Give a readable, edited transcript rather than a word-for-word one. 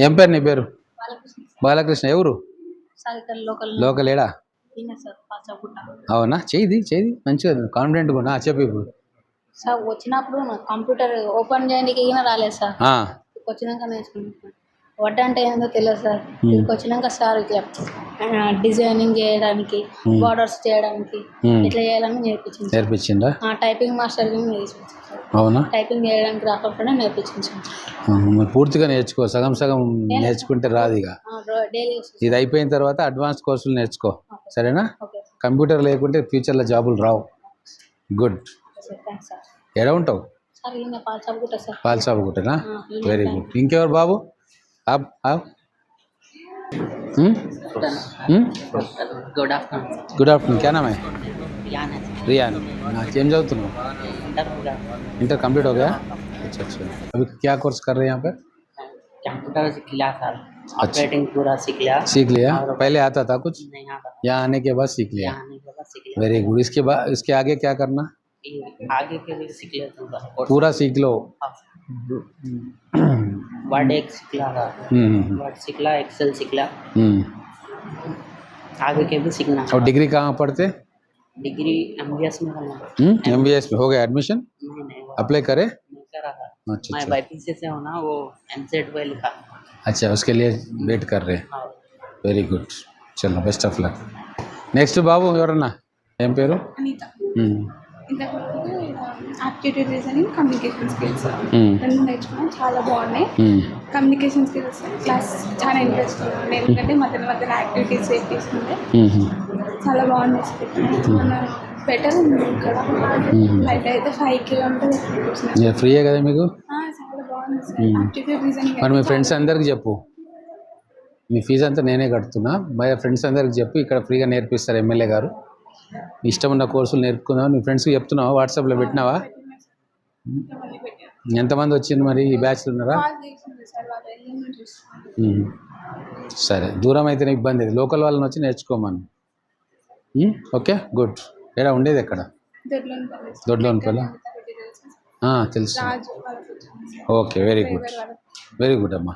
ఏం పేరు నీ పేరు? బాలకృష్ణ. ఎవరు? లోకల్ ఏడా? అవునా? చేయి మంచిగా కాన్ఫిడెంట్గా ఉన్నా. చెప్పు ఇప్పుడు. సార్ వచ్చినప్పుడు కంప్యూటర్ ఓపెన్ చేయడానికి రాలేదు సార్. వచ్చినాక నేర్చుకున్నాను. వడ్డ అంటే ఏందో తెలియదు సార్. ఇక్కడికి వచ్చినాక సార్ డిజైనింగ్ చేయడానికి, బార్డర్స్ చేయడానికి ఇట్లా చేయాలని నేర్పించిందా? టైపింగ్ మాస్టర్ నేర్పించారు. అవునా? టైపింగ్ చేయడానికి రాకుండా నేర్పించింది సార్. మరి పూర్తిగా నేర్చుకో. సగం నేర్చుకుంటే రాదు. ఇక ఇది అయిపోయిన తర్వాత అడ్వాన్స్ కోర్సులు నేర్చుకో. సరేనా? కంప్యూటర్ లేకుంటే ఫ్యూచర్లో జాబులు రావు. గుడ్. ఎలా ఉంటావు? పాల్సాబుగుట్టనా? Very good. ఇంకెవరు బాబు? Good afternoon. क्या नाम है? रियान. एम चलू? इंटर कंप्लीट हो गया? अच्छा. अभी क्या कोर्स कर रहे हैं यहाँ पे? कंप्यूटर सीख लिया सर. ऑपरेटिंग पूरा सीख लिया. पहले आता था कुछ? नहीं आता. यहाँ आने के बाद सीख लिया. Very good. इसके आगे क्या करना? आगे के भी सीख लेता हूँ. पूरा सीख लो. वर्ड एक सीख लिया था. वर्ड सीख लिया, एक्सेल सीख लिया. आगे के भी सीखना. और डिग्री कहाँ पढ़ते? डिग्री MBS में करना. MBS में हो गया एडमिशन? नहीं अप्लाई करे? नहीं करा था. अच्छा. मैं BPC से हूँ ना, वो MCET पे लिखा. अच्छा, उसके लिए वेट कर रहे. Very good. చలో బెస్ట్ ఆఫ్ లక్. నెక్స్ట్ బాబు ఎవరన్నా? ఏం పేరు? Anitha. Aptitude reasoning, communication skills రెండు నేర్చుకున్నాను. చాలా బాగున్నాయి. కమ్యూనికేషన్ స్కిల్స్ క్లాస్ చాలా ఇంట్రెస్ట్ ఉంది. ఎందుకంటే మధ్య యాక్టివిటీస్ చేస్తుంటే చాలా బాగుంది. బెటర్ ఉంది ఇక్కడ. బయట అయితే 5 కిలోమీటర్స్ ఫ్రీయే కదా మీకు? చాలా బాగుంది సార్. యాప్టిట్యూడ్ రీజనింగ్ మరి మీ ఫ్రెండ్స్ అందరికి చెప్పు. మీ ఫీజు అంతా నేనే కడుతున్నా. మా ఫ్రెండ్స్ అందరికి చెప్పు, ఇక్కడ ఫ్రీగా నేర్పిస్తారు ఎమ్మెల్యే గారు. ఇష్టం ఉన్న కోర్సులు నేర్పుకుందాం. నీ ఫ్రెండ్స్కి చెప్తున్నావా? వాట్సాప్లో పెట్టినావా? ఎంతమంది వచ్చింది మరి? ఈ బ్యాచ్లు ఉన్నారా? సరే, దూరం అయితేనే ఇబ్బంది. లోకల్ వాళ్ళని వచ్చి నేర్చుకోమను. Okay, good. ఎక్కడ ఉండేది? ఎక్కడ? దొడ్లోనిపల్లి. తెలుసు. ఓకే, వెరీ గుడ్ అమ్మా.